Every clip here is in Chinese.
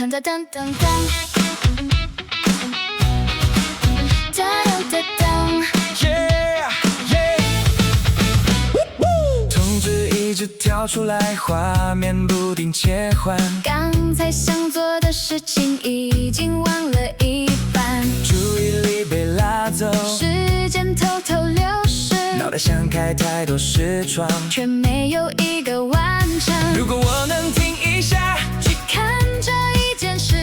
噔噔噔噔噔，噔噔噔噔。通知一直跳出来，画面不停切换。刚才想做的事情已经忘了一半，注意力被拉走，时间偷偷流逝，脑袋想开太多视窗，却没有一个完整。如果我能停一下，去看这一件事，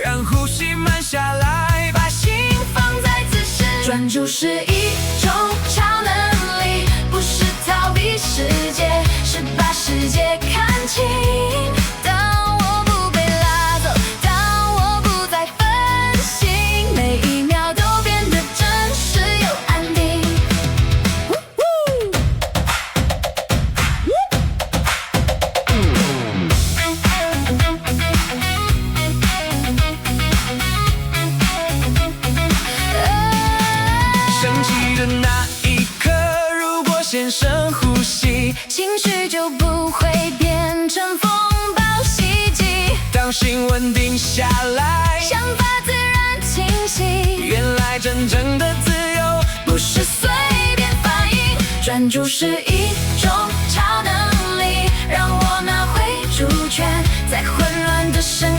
让呼吸慢下来，把心放在此时。专注是一种超能力，不是逃避世界，是把世界看清。当我不被拉走，当我不再分心，每一秒都变得真实又安定。升起的那一刻，如果先深呼吸，情绪就不会变成风暴袭击。当心稳定下来，想法自然清晰。原来真正的自由不是随便反应，专注是一种超能力，让我拿回主权，在混乱的声